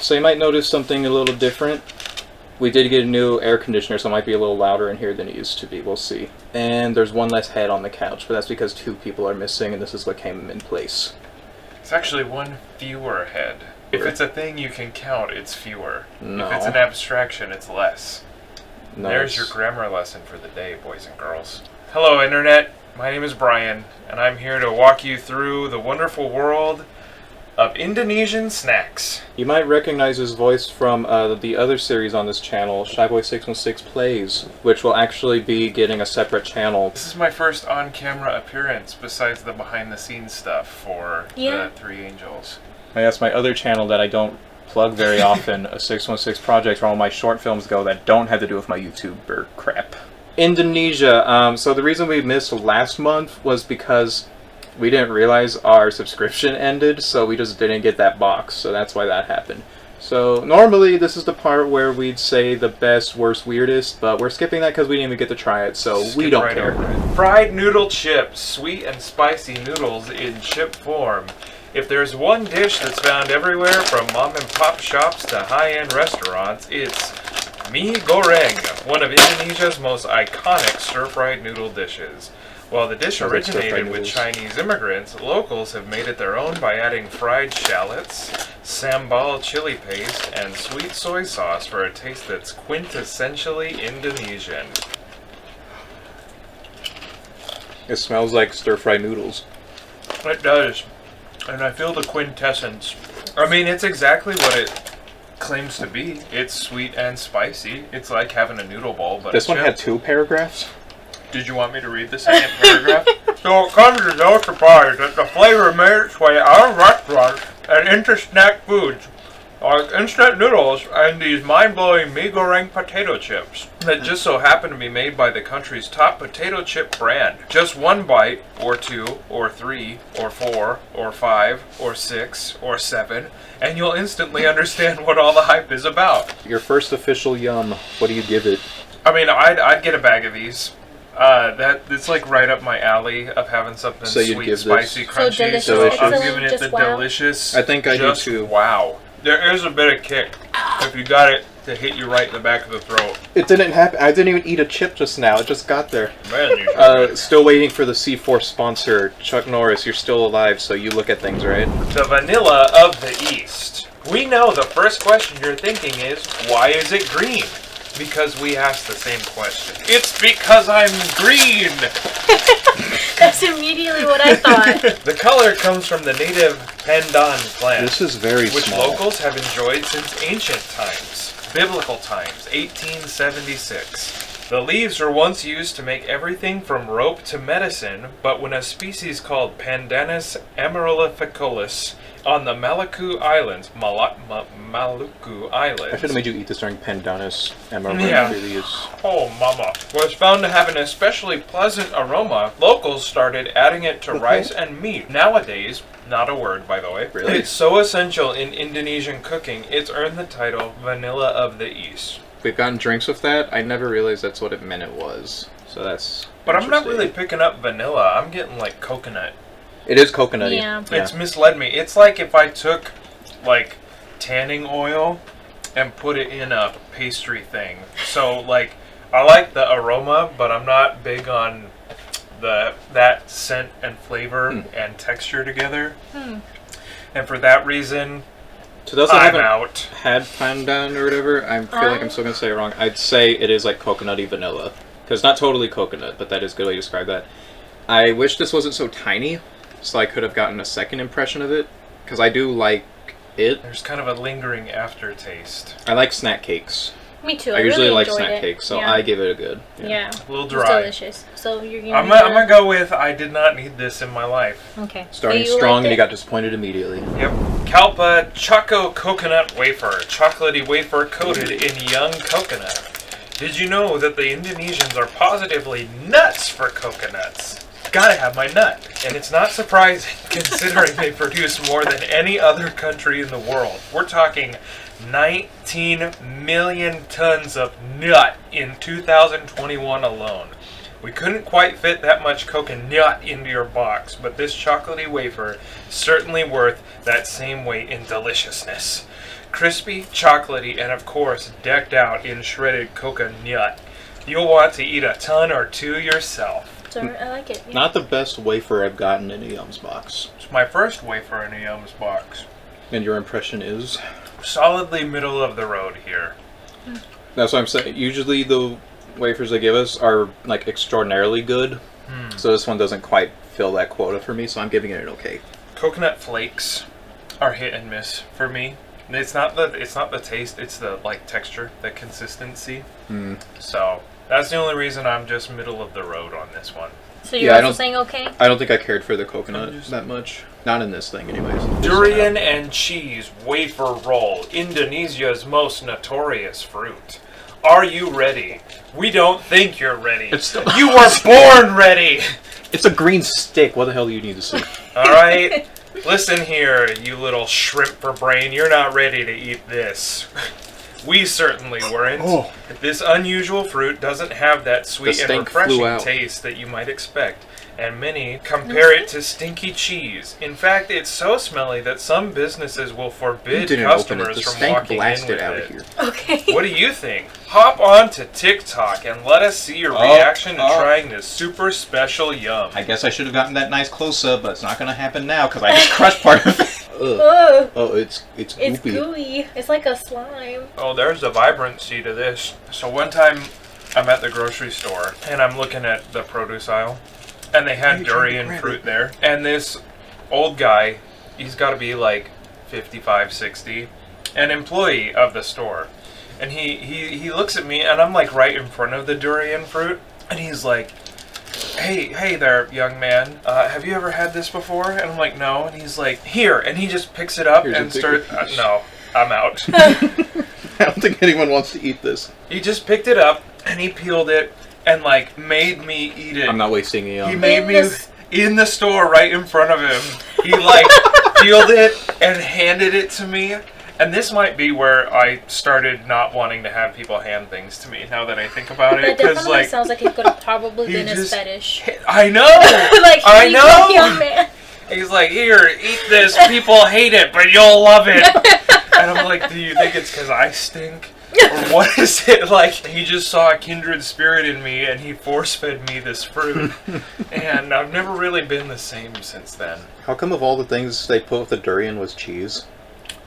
So you might notice something a little different. We did get a new air conditioner, so it might be a little louder in here than it used to be. We'll see. And there's one less head on the couch, but that's because 2 people are missing, and this is what came in place. It's actually 1 fewer head. If it's a thing you can count, it's fewer. No. If it's an abstraction, it's less. No, There's your grammar lesson for the day, boys and girls. Hello, Internet. My name is Bryan, and I'm here to walk you through the wonderful world of Indonesian snacks. You might recognize his voice from the other series on this channel, Shyboy 616 Plays, which will actually be getting a separate channel. This is my first on-camera appearance besides the behind-the-scenes stuff for the 3 Angels. That's my other channel that I don't plug very often, a 616 Project, where all my short films go that don't have to do with my YouTuber crap. Indonesia. So the reason we missed last month was because we didn't realize our subscription ended, so we just didn't get that box, so that's why that happened. So normally this is the part where we'd say the best, worst, weirdest, but we're skipping that because we didn't even get to try it, so we don't care. Fried noodle chips, sweet and spicy noodles in chip form. If there's one dish that's found everywhere from mom and pop shops to high-end restaurants, it's mie goreng, one of Indonesia's most iconic stir-fried noodle dishes. While the dish originated with Chinese immigrants, locals have made it their own by adding fried shallots, sambal chili paste, and sweet soy sauce for a taste that's quintessentially Indonesian. It smells like stir-fried noodles. It does. And I feel the quintessence. I mean, it's exactly what it claims to be. It's sweet and spicy. It's like having a noodle bowl, but this one had 2 paragraphs? Did you want me to read the second paragraph? So it comes as no surprise that the flavor made its way out of restaurants and into snack foods, like instant noodles and these mind-blowing mie goreng potato chips that just so happen to be made by the country's top potato chip brand. Just 1 bite, or 2, or 3, or 4, or 5, or 6, or 7, and you'll instantly understand what all the hype is about. Your first official yum, what do you give it? I mean, I'd get a bag of these. It's like right up my alley of having something sweet, spicy, crunchy. So I'm giving it the delicious. I think I do too. Wow. There is a bit of kick if you got it to hit you right in the back of the throat. It didn't happen. I didn't even eat a chip just now. It just got there. Man, you still waiting for the C4 sponsor, Chuck Norris. You're still alive, so you look at things, right? The vanilla of the East. We know the first question you're thinking is, why is it green? Because we asked the same question. It's because I'm green! That's immediately what I thought. The color comes from the native pandan plant. This is very which small. Locals have enjoyed since ancient times. Biblical times, 1876. The leaves were once used to make everything from rope to medicine, but when a species called Pandanus amaryllificolus on the Maluku Islands, Maluku Islands. I should have made you eat this during Pandanus Emerald. Yeah. Really is. Oh, mama. Was found to have an especially pleasant aroma. Locals started adding it to rice and meat. Nowadays, not a word, by the way. Really? It's so essential in Indonesian cooking, it's earned the title Vanilla of the East. We've gotten drinks with that. I never realized that's what it meant it was. So that's But I'm not really picking up vanilla. I'm getting like coconut. It is coconutty. Yeah. It's misled me. It's like if I took like tanning oil and put it in a pastry thing. So like I like the aroma, but I'm not big on that scent and flavor and texture together. And for that reason, to those that I'm haven't out. had pandan or whatever, I feel like I'm still going to say it wrong. I'd say it is like coconutty vanilla. Because not totally coconut, but that is a good way to describe that. I wish this wasn't so tiny, so I could have gotten a second impression of it. Because I do like it. There's kind of a lingering aftertaste. I like snack cakes. Me too. I usually really like enjoyed snack cakes, so I give it a good. Yeah. A little It's dry. delicious. So you're gonna I'm gonna go with I did not need this in my life. Okay. Starting strong and you got disappointed immediately. Yep. Kalpa Choco Coconut Wafer. Chocolatey wafer coated in young coconut. Did you know that the Indonesians are positively nuts for coconuts? Gotta have my nut. And it's not surprising considering they produce more than any other country in the world. We're talking 19 million tons of nut in 2021 alone. We couldn't quite fit that much coconut into your box, but this chocolatey wafer is certainly worth that same weight in deliciousness. Crispy, chocolatey, and of course, decked out in shredded coconut. You'll want to eat a ton or two yourself. Sorry, I like it. Yeah. Not the best wafer I've gotten in a Yums box. It's my first wafer in a Yums box. And your impression is? Solidly middle of the road here. That's what I'm saying. Usually the wafers they give us are like extraordinarily good. So this one doesn't quite fill that quota for me, so I'm giving it an okay. Coconut flakes are hit and miss for me. It's not the taste, it's the like texture, the consistency. So that's the only reason I'm just middle of the road on this one. So you're also saying okay? I don't think I cared for the coconut that much. Not in this thing, anyways. Durian and cheese wafer roll, Indonesia's most notorious fruit. Are you ready? We don't think you're ready. You were born ready! It's a green stick. What the hell do you need to see? Alright? Listen here, you little shrimp for brain. You're not ready to eat this. We certainly weren't. Oh. This unusual fruit doesn't have that sweet The and stink flew refreshing out. taste that you might expect, and many compare it to stinky cheese. In fact, it's so smelly that some businesses will forbid customers The from stank walking in blasted with out it. of here. Okay. What do you think? Hop on to TikTok and let us see your reaction to trying this super special yum. I guess I should have gotten that nice close-up, but it's not going to happen now because I just crushed part of it. Ugh. Oh, it's It's goopy. gooey. It's like a slime. Oh, there's the vibrancy to this. So one time I'm at the grocery store and I'm looking at the produce aisle and they had durian fruit there. And this old guy, he's got to be like 55, 60, an employee of the store. And he looks at me and I'm like right in front of the durian fruit and he's like, Hey there, young man. Have you ever had this before? And I'm like, no. And he's like, here. And he just picks it up and starts. No, I'm out. I don't think anyone wants to eat this. He just picked it up and he peeled it and like made me eat it. I'm not wasting a He made me in the store right in front of him. He like peeled it and handed it to me. And this might be where I started not wanting to have people hand things to me. Now that I think about it, That definitely like sounds like it could have probably he been his just- fetish. I know. Like, I here you go, young know. man. He's like, here, eat this. People hate it, but you'll love it. And I'm like, do you think it's because I stink? Or what is it? Like, he just saw a kindred spirit in me and he force-fed me this fruit. And I've never really been the same since then. How come of all the things they put with the durian was cheese?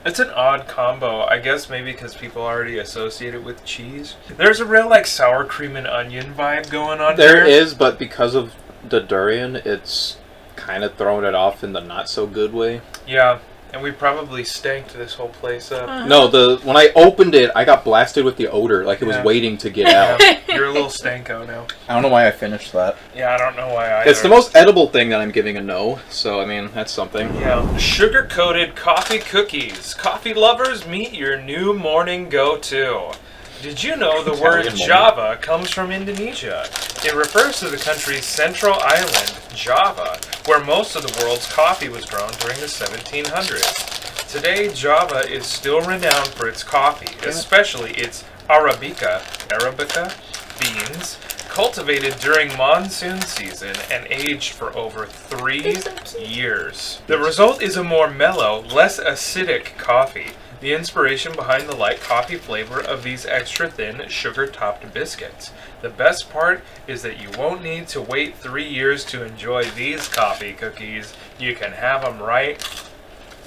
It's an odd combo. I guess maybe because people already associate it with cheese. There's a real, like, sour cream and onion vibe going on There here. is, but because of the durian, it's kind of throwing it off in the not-so-good way. Yeah. And we probably stanked this whole place up. No, when I opened it, I got blasted with the odor, like it was waiting to get out. You're a little stanko now. I don't know why I finished that. Yeah, I don't know why either. It's the most edible thing that I'm giving a no, so I mean, that's something. Yeah. Sugar-coated coffee cookies. Coffee lovers, meet your new morning go-to. Did you know the word Italian moment. Java comes from Indonesia? It refers to the country's central island, Java, where most of the world's coffee was grown during the 1700s. Today, Java is still renowned for its coffee, especially its Arabica beans, cultivated during monsoon season and aged for over 3 years. The result is a more mellow, less acidic coffee. The inspiration behind the light coffee flavor of these extra thin, sugar-topped biscuits. The best part is that you won't need to wait 3 years to enjoy these coffee cookies. You can have them right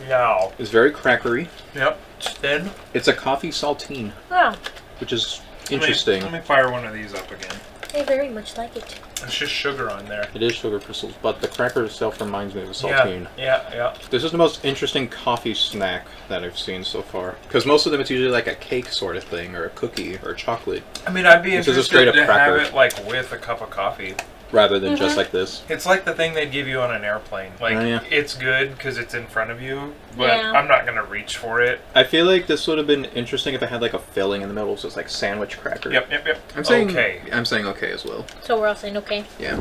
now. It's very crackery. Yep, it's thin. It's a coffee saltine, Wow. which is interesting. Let me fire one of these up again. I very much like it. It's just sugar on there. It is sugar crystals, but the cracker itself reminds me of a saltine. Yeah. This is the most interesting coffee snack that I've seen so far. Because most of them, it's usually like a cake sort of thing, or a cookie, or chocolate, I mean, I'd be This is a interested straight-up to cracker. have it like with a cup of coffee. rather than just like this. It's like the thing they'd give you on an airplane. Like, Oh, yeah. it's good because it's in front of you, but Yeah. I'm not going to reach for it. I feel like this would have been interesting if it had like a filling in the middle, so it's like sandwich cracker. Yep. I'm saying Okay. I'm saying okay as well. So we're all saying okay. Yeah.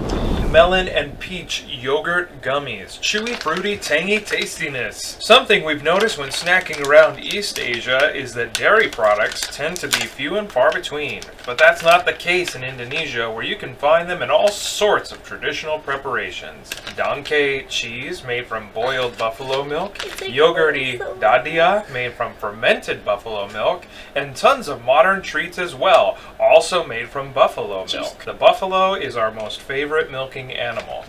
melon and peach yogurt gummies. Chewy, fruity, tangy tastiness. Something we've noticed when snacking around East Asia is that dairy products tend to be few and far between. But that's not the case in Indonesia, where you can find them in all sorts of traditional preparations. Donkey cheese made from boiled buffalo milk, yogurty dadia made from fermented buffalo milk, and tons of modern treats as well, also made from buffalo milk. The buffalo is our most favorite milking animal.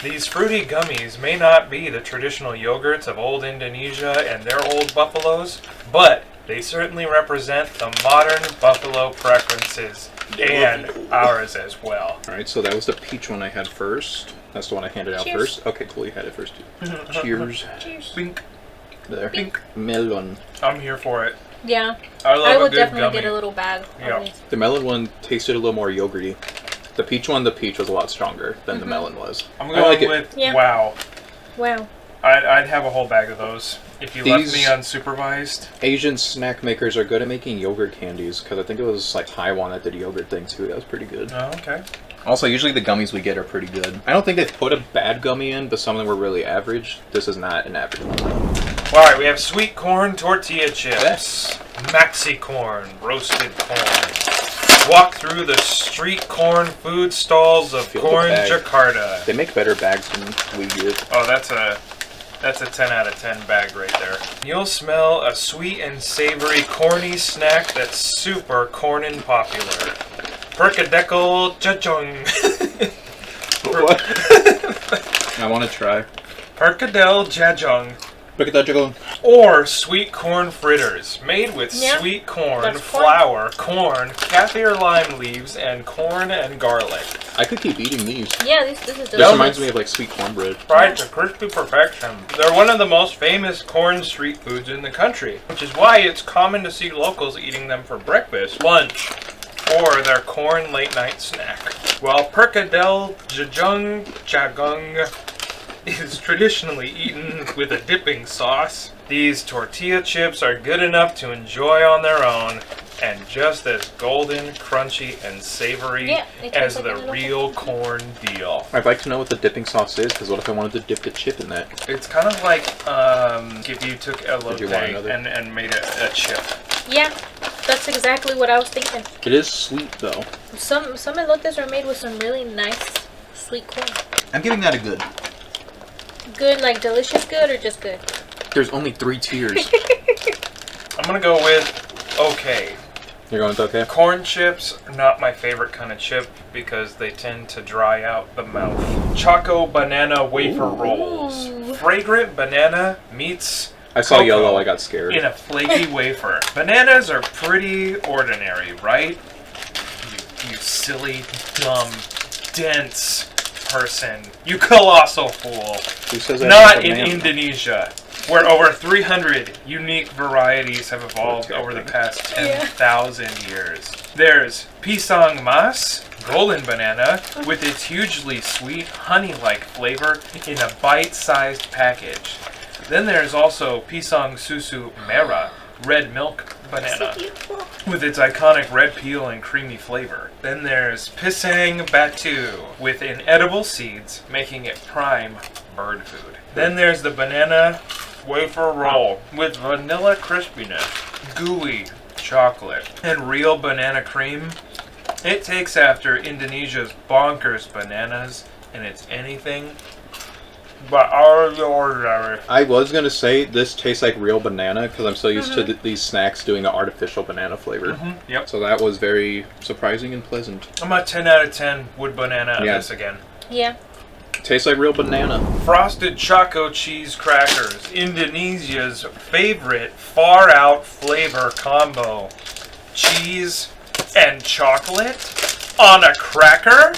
These fruity gummies may not be the traditional yogurts of old Indonesia and their old buffaloes, but they certainly represent the modern buffalo preferences and ours as well. Alright, so that was the peach one I had first. That's the one I handed out Cheers. first. Okay, cool, you had it first too. Cheers. Cheers. Bink. There. Bink. Melon. I'm here for it. Yeah. I love I a would good definitely gummy. get a little bag. Yeah. Always. The melon one tasted a little more yogurty. The peach was a lot stronger than the melon was. I'm I going like it. with Yeah. wow. Wow. I'd have a whole bag of those if you left These- me unsupervised. Asian snack makers are good at making yogurt candies, because I think it was like Taiwan that did a yogurt thing too. That was pretty good. Oh, okay. Also, usually the gummies we get are pretty good. I don't think they've put a bad gummy in, but some of them were really average. This is not an average one. All right, we have sweet corn tortilla chips, maxi corn, roasted corn. Walk through the street corn food stalls of Feel the corn bag. Jakarta. They make better bags than we get. Oh, that's a 10 out of 10 bag right there. You'll smell a sweet and savory corny snack that's super corn and popular. Perkadeckle Jjajong. What? I want to try. Perkadel Jjajong. Look at that jiggle. Or sweet corn fritters, made with Yeah, sweet corn, that's corn. flour, corn, kaffir lime leaves, and corn and garlic. I could keep eating these. Yeah, this is This delicious. reminds me of like sweet cornbread. Fried to crispy perfection. They're one of the most famous corn street foods in the country, which is why it's common to see locals eating them for breakfast, lunch, or their corn late night snack. While Perkadel Jjajong is traditionally eaten with a dipping sauce, these tortilla chips are good enough to enjoy on their own and just as golden, crunchy, and savory Yeah, they taste as like the a little real bit. corn deal. I'd like to know what the dipping sauce is, because what if I wanted to dip the chip in that? It's kind of like if you took Did you want elote another? and made it a chip. Yeah, that's exactly what I was thinking. It is sweet though. Some elotes are made with some really nice sweet corn. I'm giving that a good. Good, like delicious good or just good? There's only 3 tiers. I'm gonna go with okay. You're going with okay? Corn chips are not my favorite kind of chip because they tend to dry out the mouth. Choco banana wafer rolls. Fragrant banana meets I saw cocoa yellow, I got scared. in a flaky wafer. Bananas are pretty ordinary, right? You silly, dumb, dense person. You colossal fool. Who says that? Not in Indonesia, where over 300 unique varieties have evolved over the past 10,000 years. There's pisang mas, golden banana, with its hugely sweet, honey-like flavor in a bite-sized package. Then there's also pisang susu merah, red milk banana, with its iconic red peel and creamy flavor. Then there's pisang batu, with inedible seeds, making it prime bird food. Then there's the banana wafer roll, with vanilla crispiness, gooey chocolate, and real banana cream. It takes after Indonesia's bonkers bananas, and it's anything but ordinary. I was going to say this tastes like real banana, because I'm so used to these snacks doing an artificial banana flavor. Yep. So that was very surprising and pleasant. I'm a 10 out of 10 wood banana on Yeah. this again. Yeah. Tastes like real banana. Frosted Choco cheese crackers, Indonesia's favorite far-out flavor combo. Cheese and chocolate on a cracker?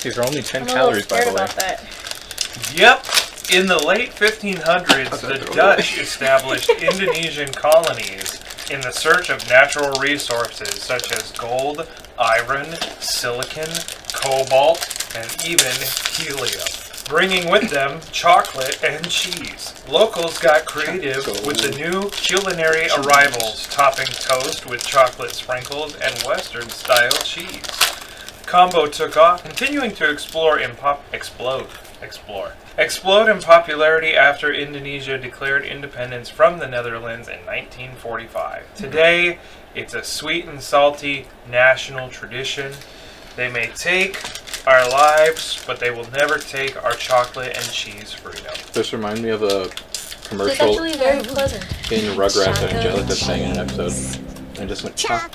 These are only 10 I'm a calories, little by scared the way. about that. Yep. In the late 1500s, the Dutch established Indonesian colonies in the search of natural resources such as gold, iron, silicon, cobalt, and even helium, bringing with them chocolate and cheese. Locals got creative with the new culinary arrivals, topping toast with chocolate sprinkles and Western-style cheese. combo took off, continuing to explode in popularity after Indonesia declared independence from the Netherlands in 1945. Today, it's a sweet and salty national tradition. They may take our lives, but they will never take our chocolate and cheese freedom. This reminds me of a It's commercial actually very pleasant. in Rugrats that Angelica sang in an episode. And just went chocolate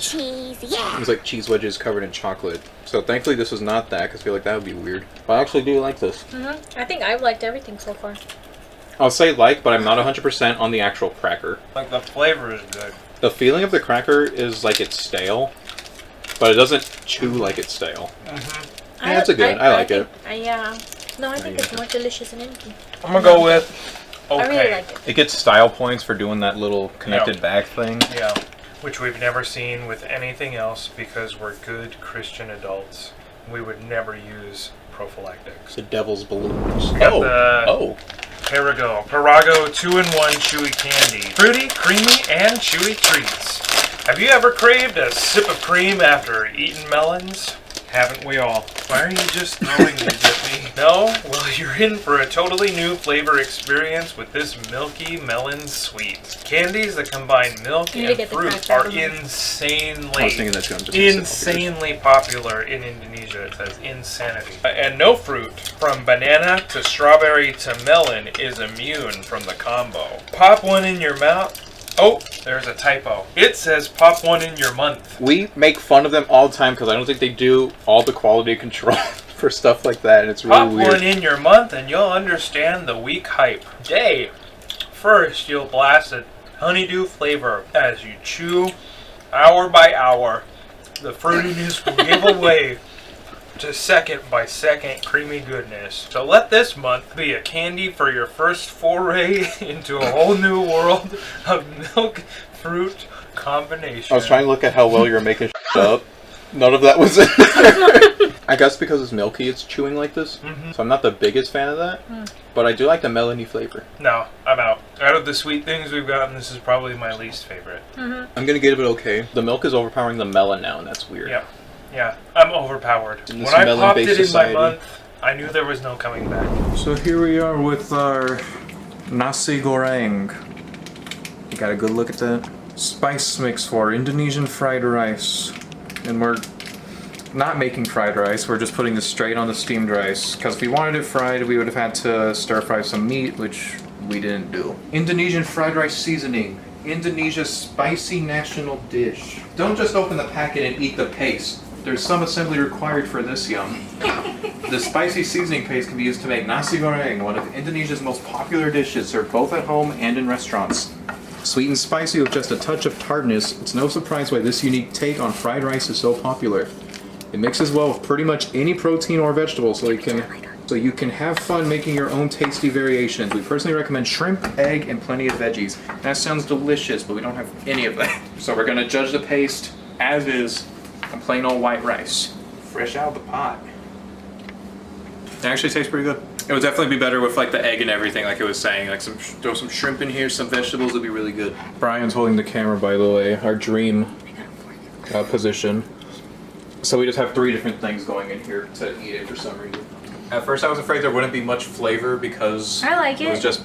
cheese. Yeah. It was like cheese wedges covered in chocolate. So thankfully this was not that, because I feel like that would be weird. But I actually do like this. I think I've liked everything so far. I'll say like, but I'm not 100% on the actual cracker. Like, the flavor is good. The feeling of the cracker is like it's stale, but it doesn't chew like it's stale. Yeah, it's a good. I like it. Yeah. No, I think it's more delicious than anything. I'm gonna go with okay. I really like it. It gets style points for doing that little connected back thing. Yeah, which we've never seen with anything else because we're good Christian adults. We would never use prophylactics. The devil's balloons. Got the Oh. Parago 2-in-1 chewy candy. Fruity, creamy, and chewy treats. Have you ever craved a sip of cream after eating melons? Haven't we all? Why are you just throwing these at me? No? Well, you're in for a totally new flavor experience with this milky melon sweet. Candies that combine milk You need to and get the fruit cracked are peppermint. I was insanely, thinking that too. I'm just gonna sit over insanely popular in Indonesia. It says insanity. And no fruit, from banana to strawberry to melon, is immune from the combo. Pop one in your mouth. Oh, there's a typo. It says pop one in your month. We make fun of them all the time because I don't think they do all the quality control for stuff like that, and it's really Pop weird. one in your month and you'll understand the weak hype. Day. First, you'll blast a honeydew flavor as you chew hour by hour. The fruitiness will give away to second by second creamy goodness. So let this month be a candy for your first foray into a whole new world of milk fruit combination. I was trying to look at how well you're making shit up. None of that was in there. I guess because it's milky, it's chewing like this. So I'm not the biggest fan of that. But I do like the melony flavor. No, I'm out. Out of the sweet things we've gotten, this is probably my least favorite. I'm gonna give it okay. The milk is overpowering the melon now, and that's weird. Yeah. Yeah, I'm overpowered. In When this I popped melon-based it in society. my month, I knew there was no coming back. So here we are with our nasi goreng. You got a good look at that? Spice mix for Indonesian fried rice. And we're not making fried rice, we're just putting this straight on the steamed rice. Because if we wanted it fried, we would have had to stir fry some meat, which we didn't do. Indonesian fried rice seasoning. Indonesia's spicy national dish. Don't just open the packet and eat the paste. There's some assembly required for this yum. The spicy seasoning paste can be used to make nasi goreng, one of Indonesia's most popular dishes, served both at home and in restaurants. Sweet and spicy with just a touch of tartness, it's no surprise why this unique take on fried rice is so popular. It mixes well with pretty much any protein or vegetable, so you can have fun making your own tasty variations. We personally recommend shrimp, egg, and plenty of veggies. That sounds delicious, but we don't have any of that. So we're gonna judge the paste as is, on plain old white rice. Fresh out of the pot. It actually tastes pretty good. It would definitely be better with like the egg and everything, like it was saying. Like throw some shrimp in here, some vegetables, would be really good. Brian's holding the camera, by the way, our dream position. So we just have 3 different things going in here to eat it for some reason. At first I was afraid there wouldn't be much flavor because I like it was it. just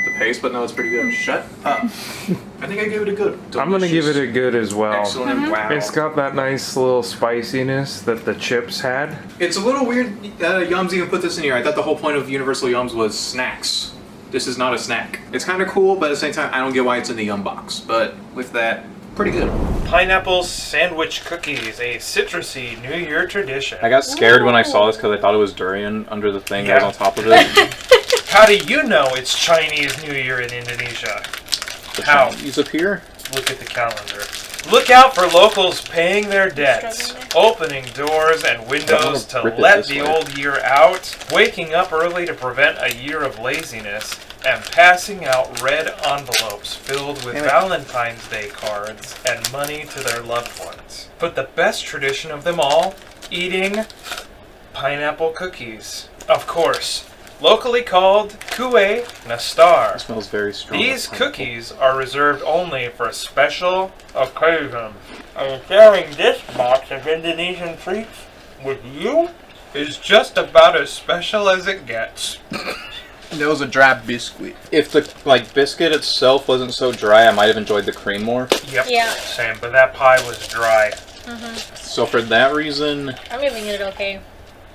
the paste, but no, it's pretty good. Shut up. I think I gave it a good. I'm gonna give it a good as well. Excellent. Wow. It's got that nice little spiciness that the chips had. It's a little weird that Yums even put this in here. I thought the whole point of Universal Yums was snacks. This is not a snack. It's kind of cool, but at the same time, I don't get why it's in the Yum box. But with that, pretty good. Pineapple sandwich cookies, a citrusy New Year tradition. I got scared when I saw this because I thought it was durian under the thing that was Yeah. on top of it. How do you know it's Chinese New Year in Indonesia? How? Chinese up here. Look at the calendar. Look out for locals paying their debts, opening doors and windows to rip it let this the way. old year out, waking up early to prevent a year of laziness, and passing out red envelopes filled with Valentine's Day cards and money to their loved ones. But the best tradition of them all, eating pineapple cookies. Of course, locally called Kue Nastar. It smells very strong. These cookies are reserved only for special occasions. And sharing this box of Indonesian treats with you is just about as special as it gets. That was a dry biscuit. If the biscuit itself wasn't so dry, I might have enjoyed the cream more. Yep. Yeah. Same, but that pie was dry. So for that reason, I'm giving it okay.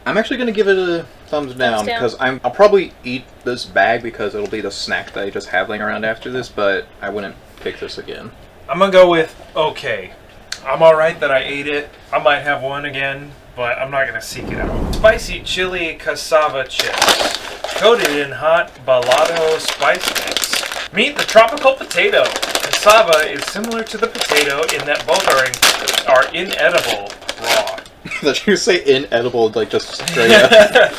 I'm actually gonna give it a thumbs down because I'll probably eat this bag because it'll be the snack that I just have laying around after this, but I wouldn't pick this again. I'm gonna go with okay. I'm alright that I ate it. I might have one again, but I'm not gonna seek it out. Spicy chili cassava chips. Coated in hot balado spice mix. Meet the tropical potato. Cassava is similar to the potato in that both are inedible raw. Did you say inedible, like just straight up?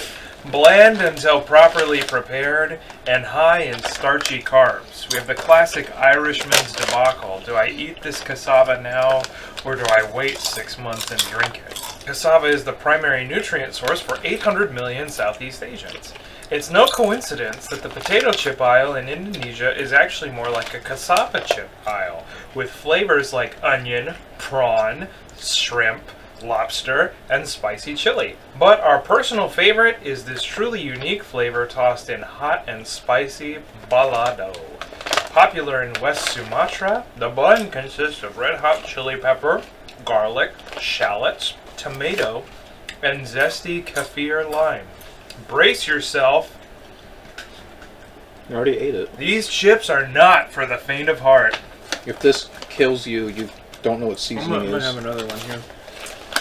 Bland until properly prepared and high in starchy carbs. We have the classic Irishman's debacle. Do I eat this cassava now or do I wait 6 months and drink it? Cassava is the primary nutrient source for 800 million Southeast Asians. It's no coincidence that the potato chip aisle in Indonesia is actually more like a cassava chip aisle, with flavors like onion, prawn, shrimp, lobster, and spicy chili. But our personal favorite is this truly unique flavor tossed in hot and spicy balado. Popular in West Sumatra, the blend consists of red hot chili pepper, garlic, shallots, tomato, and zesty kaffir lime. Brace yourself. You already ate it. These chips are not for the faint of heart. If this kills you, you don't know what seasoning I'm gonna is. have another one here.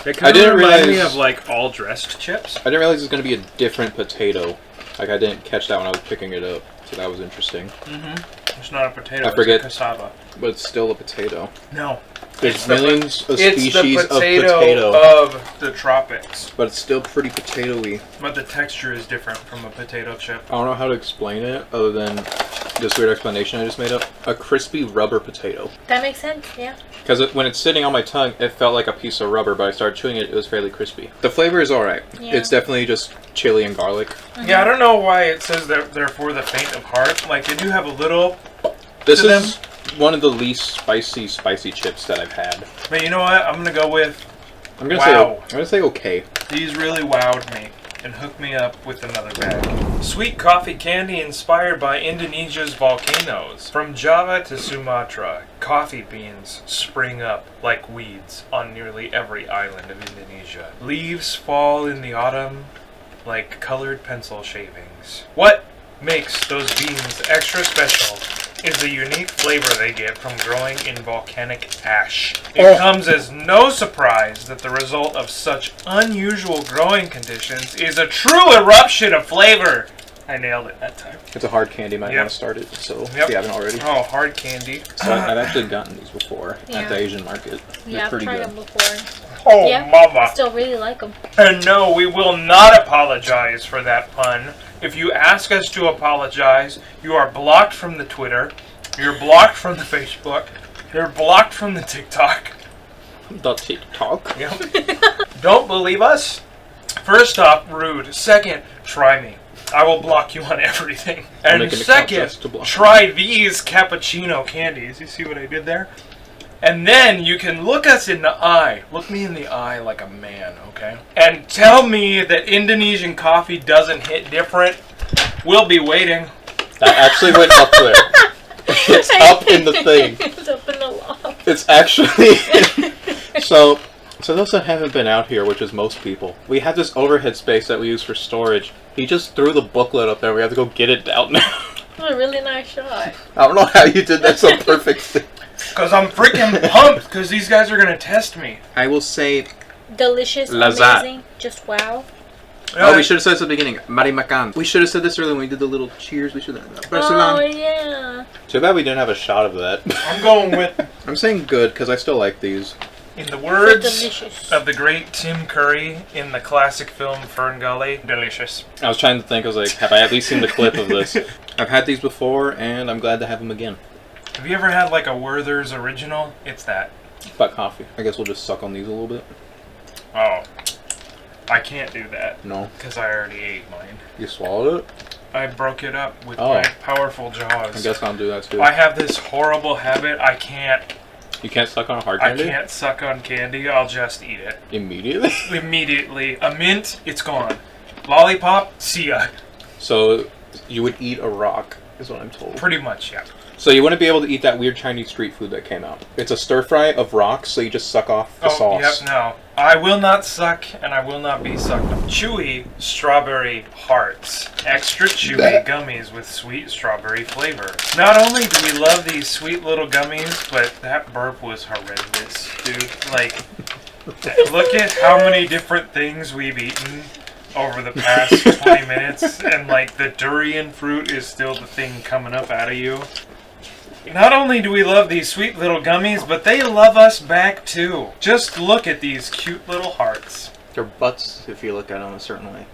They I kind of didn't remind me realize- of like all dressed chips. I didn't realize it was going to be a different potato. Like, I didn't catch that when I was picking it up, so that was interesting. It's not a potato. I forget. It's a cassava. But it's still a potato. No. There's millions of It's species the potato of potato, of the tropics, but it's still pretty potato-y. but the texture is different from a potato chip. I don't know how to explain it other than this weird explanation I just made up. A crispy rubber potato. That makes sense, yeah. Because when it's sitting on my tongue, it felt like a piece of rubber, but I started chewing it, it was fairly crispy. The flavor is alright. Yeah. It's definitely just chili and garlic. Yeah, I don't know why it says they're for the faint of heart. Like, they do have a little, This To is one of the least spicy chips that I've had. but you know what? I'm gonna go with I'm gonna say okay. these really wowed me and hooked me up with another bag. Sweet coffee candy inspired by Indonesia's volcanoes. From Java to Sumatra, coffee beans spring up like weeds on nearly every island of Indonesia. Leaves fall in the autumn like colored pencil shavings. What makes those beans extra special is the unique flavor they get from growing in volcanic ash. It comes as no surprise that the result of such unusual growing conditions is a true eruption of flavor. I nailed it that time. It's a hard candy, might Yep. want to start it, so if Yep. you haven't already. Oh, hard candy. So I've actually gotten these before Yeah. at the Asian market. They're Yeah, I've pretty tried good. them before. Oh, Yeah. mama. Still really like them. And no, we will not apologize for that pun. If you ask us to apologize, you are blocked from the Twitter, you're blocked from the Facebook, you're blocked from the TikTok. The TikTok. Yep. Don't believe us? First off, rude. Second, try me. I will block you on everything. I'll And make an account second, just to block try these cappuccino candies. You see what I did there? And then you can look us in the eye. Look me in the eye like a man, okay? And tell me that Indonesian coffee doesn't hit different. We'll be waiting. That actually went up there. It's up in the thing. It's up in the loft. It's actually... So those that haven't been out here, which is most people, we have this overhead space that we use for storage. He just threw the booklet up there. We have to go get it out now. What a really nice shot. I don't know how you did that so perfectly. Because I'm freaking pumped because these guys are going to test me. I will say... Delicious, Lazat. amazing, just wow. Oh, we should have said this at the beginning. Mari makan. We should have said this earlier when we did the little cheers. We should have... Oh, yeah. Too bad we didn't have a shot of that. I'm going with, I'm saying good because I still like these. in the They're words delicious. of the great Tim Curry in the classic film Fern Gully, delicious. I was trying to think, I was like, have I at least seen the clip of this? I've had these before, and I'm glad to have them again. Have you ever had like a Werther's original? It's that. But coffee. I guess we'll just suck on these a little bit. Oh. I can't do that No. because I already ate mine. You swallowed it? I broke it up with Oh. my powerful jaws. I guess I'll do that too. I have this horrible habit. You can't suck on a hard I candy? can't suck on candy. I'll just eat it. Immediately? Immediately. A mint, it's gone. Lollipop, see ya. So, you would eat a rock, is what I'm told. Pretty much, yeah. So you wouldn't be able to eat that weird Chinese street food that came out. It's a stir fry of rocks, so you just suck off the sauce. Yep, no. I will not suck, and I will not be sucked on. Chewy strawberry hearts. Extra chewy gummies with sweet strawberry flavor. Not only do we love these sweet little gummies, but that burp was horrendous, dude. Like, look at how many different things we've eaten over the past 20 minutes, and like the durian fruit is still the thing coming up out of you. Not only do we love these sweet little gummies, but they love us back too. Just look at these cute little hearts. They're butts if you look at them a certain way.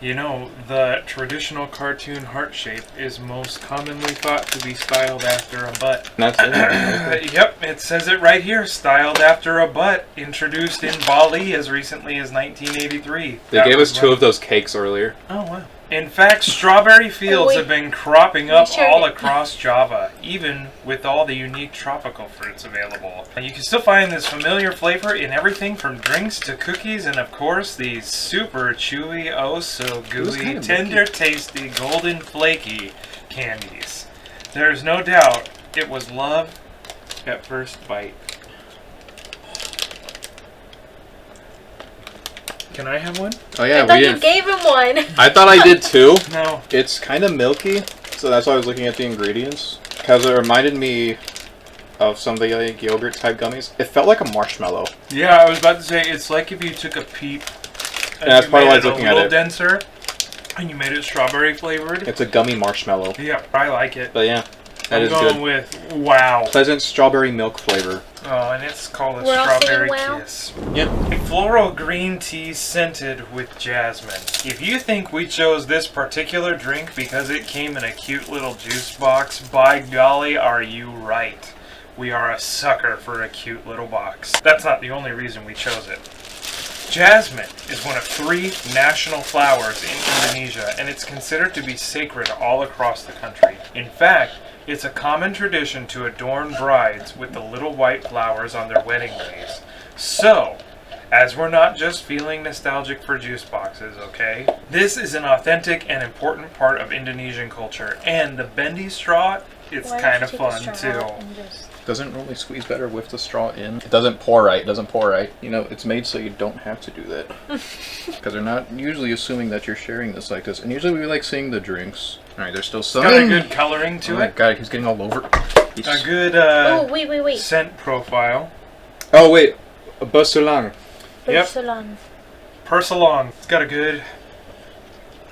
You know, the traditional cartoon heart shape is most commonly thought to be styled after a butt. And that's it. Yep, it says it right here. Styled after a butt. Introduced in Bali as recently as 1983. They gave us two of those cakes earlier. Oh, wow. In fact, strawberry fields have been cropping up all across Java, even with all the unique tropical fruits available. And you can still find this familiar flavor in everything from drinks to cookies, and of course, these super chewy, oh so gooey, tender, tasty, golden flaky candies. There's no doubt it was love at first bite. Can I have one? Oh yeah, I thought you gave him one. I thought I did too. No. It's kind of milky, so that's why I was looking at the ingredients. Because it reminded me of some of the like, yogurt type gummies. It felt like a marshmallow. Yeah, I was about to say, it's like if you took a peep and that's you part of made why I was it looking a at little it. denser, and you made it strawberry flavored. It's a gummy marshmallow. Yeah, I like it. But yeah, that I'm is going good. with wow. Pleasant strawberry milk flavor. Oh, and it's called a We're all saying strawberry wow? kiss. Yep. A floral green tea scented with jasmine. If you think we chose this particular drink because it came in a cute little juice box, by golly, are you right. We are a sucker for a cute little box. That's not the only reason we chose it. Jasmine is one of 3 national flowers in Indonesia, and it's considered to be sacred all across the country. In fact, it's a common tradition to adorn brides with the little white flowers on their wedding days. So, as we're not just feeling nostalgic for juice boxes, okay? This is an authentic and important part of Indonesian culture, and the bendy straw, it's kind of fun too. Doesn't really squeeze better with the straw in. It doesn't pour right. It doesn't pour right. You know, it's made so you don't have to do that. Because they're not usually assuming that you're sharing this like this. And usually we like seeing the drinks. Alright, there's still some. Got a good coloring to Oh my it. god, he's getting all over. A good Oh, wait. scent profile. Oh wait, a Basulang. Yep. Porcelain. Pursalong. It's got a good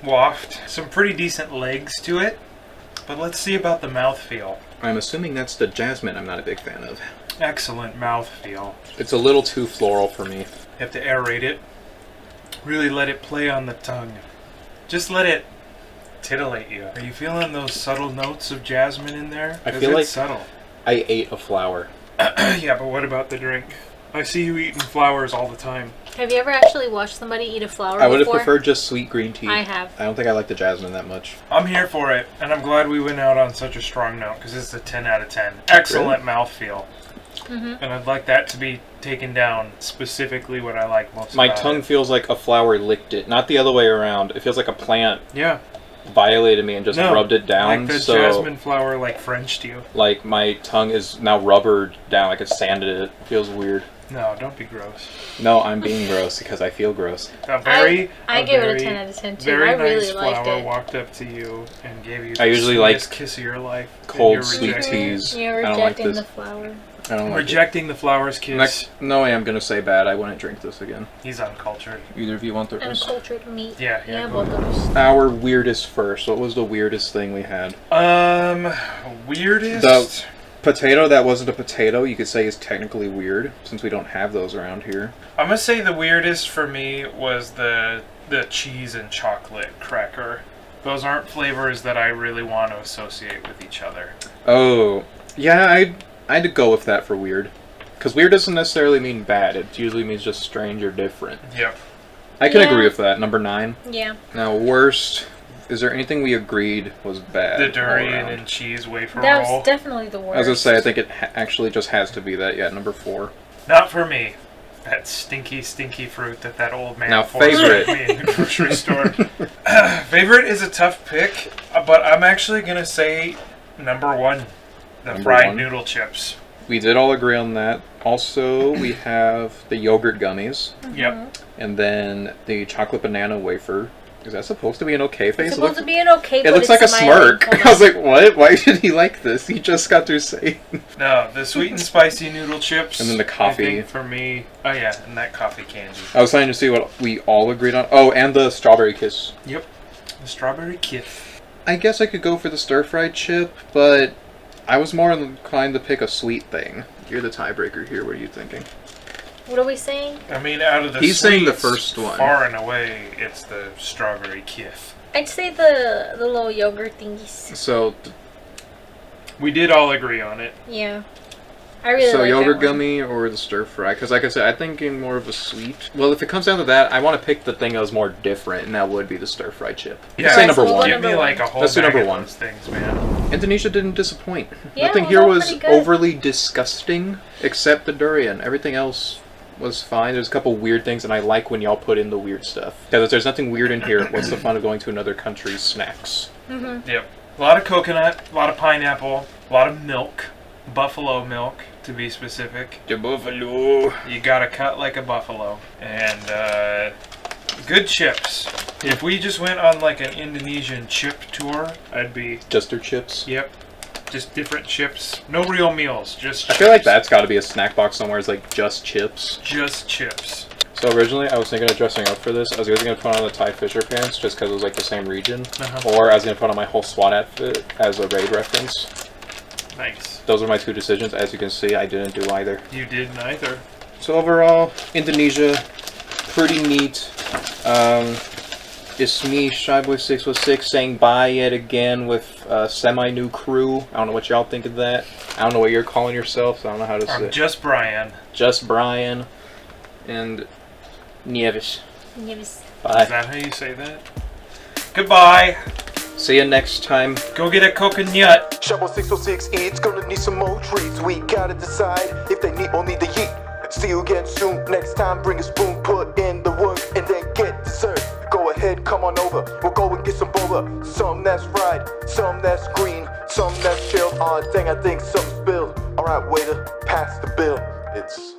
waft. Some pretty decent legs to it. But let's see about the mouthfeel. I'm assuming that's the jasmine I'm not a big fan of. Excellent mouthfeel. It's a little too floral for me. You have to aerate it. Really let it play on the tongue. Just let it titillate you. Are you feeling those subtle notes of jasmine in there? I 'Cause feel it's like subtle. I ate a flower. Yeah, but what about the drink? I see you eating flowers all the time. Have you ever actually watched somebody eat a flower I would have before? preferred just sweet green tea. I have. I don't think I like the jasmine that much. I'm here for it, and I'm glad we went out on such a strong note, because it's a 10 out of 10. Excellent mouthfeel. Mm-hmm. And I'd like that to be taken down, specifically what I like most My about tongue it. feels like a flower licked it, not the other way around. It feels like a plant Yeah. violated me and just rubbed it down. Like the so, jasmine flower, like, Frenched you. like my tongue is now rubbered down, like it sanded it. It feels weird. No, don't be gross. No, I'm being gross because I feel gross. I give it a 10 out of 10 too. Very I really nice liked flower it. walked up to you and gave you I the usually like sweetest kiss of your life. and cold, you're sweet rejecting- teas. You're I don't like rejecting this. the flower. I don't like Rejecting the flower's it. kiss. No, I am gonna say bad. I wouldn't drink this again. He's uncultured. Either of you want the And first? cultured meat. Yeah, Yeah, go both of us. Our weirdest first. What was the weirdest thing we had? Weirdest? The potato that wasn't a potato, you could say is technically weird, since we don't have those around here. I'm gonna say the weirdest for me was the cheese and chocolate cracker. Those aren't flavors that I really want to associate with each other. Oh, yeah, I had to go with that for weird. Because weird doesn't necessarily mean bad, it usually means just strange or different. Yep. I can Yeah. agree with that. Number 9. Yeah. Now, worst Is there anything we agreed was bad? The all durian around? and cheese wafer That roll. was definitely the worst. I was gonna say, I think it actually just has to be that. Yeah, number 4. Not for me. That stinky, stinky fruit that old man Now, forced favorite. me in the grocery store. Favorite is a tough pick, but I'm actually gonna say number 1, the Number fried 1? noodle chips. We did all agree on that. Also, we have the yogurt gummies, Yep. and then the chocolate banana wafer. Is that supposed to be an okay face? It's supposed to be an okay, It but looks it's like a smiling. smirk. Hold I was on. like, what? Why did he like this? He just got through saying. No, the sweet and spicy noodle chips. And then the coffee. I think for me, oh yeah, and that coffee candy. I was trying to see what we all agreed on. Oh, and the strawberry kiss. Yep. The strawberry kiff. I guess I could go for the stir-fried chip, but I was more inclined to pick a sweet thing. You're the tiebreaker here. What are you thinking? What are we saying? I mean, out of the He's saying the sweets, first one. far and away, it's the strawberry kiff. I'd say the little yogurt thingies. So, We did all agree on it. Yeah. I really like yogurt that one. gummy or the stir-fry? Because like I said, I'm thinking more of a sweet. Well, if it comes down to that, I want to pick the thing that was more different, and that would be the stir-fried chip. Yeah, Say Alright, number so we'll go 1. Give me number like a one. whole Let's do bag number of 1. those things, man. Indonesia didn't disappoint. Yeah, Nothing it was here all was pretty good. overly disgusting, except the durian. Everything else was fine. There's a couple weird things, and I like when y'all put in the weird stuff. Because if there's nothing weird in here, what's the fun of going to another country's snacks? Yep. A lot of coconut, a lot of pineapple, a lot of milk. Buffalo milk, to be specific. The buffalo. You gotta cut like a buffalo. And, good chips. If we just went on like an Indonesian chip tour, I'd be, Just their chips. yep, just different chips. No real meals, just I chips. feel like that's got to be a snack box somewhere. It's like just chips. Just chips. So originally, I was thinking of dressing up for this. I was either going to put on the Ty Fisher pants, just because it was like the same region, or I was going to put on my whole SWAT outfit as a raid reference. Nice. Those are my 2 decisions. As you can see, I didn't do either. You did neither. So overall, Indonesia, pretty neat. It's me, Shyboy616, saying bye yet again with a semi-new crew. I don't know what y'all think of that. I don't know what you're calling yourself, so I don't know how to say I'm it. just Bryan. Just Bryan and Nieves. Yes. Is Bye. that how you say that? Goodbye. See you next time. Go get a coconut. Shyboy616, Eatz gonna need some more treats. We gotta decide if they need or need the yeet. See you again soon. Next time, bring a spoon, put in the work, and then get dessert. Go ahead, come on over. We'll go and get some boba. Some that's fried, some that's green, some that's chilled. Aw, dang, I think some spilled. Alright, waiter, pass the bill. It's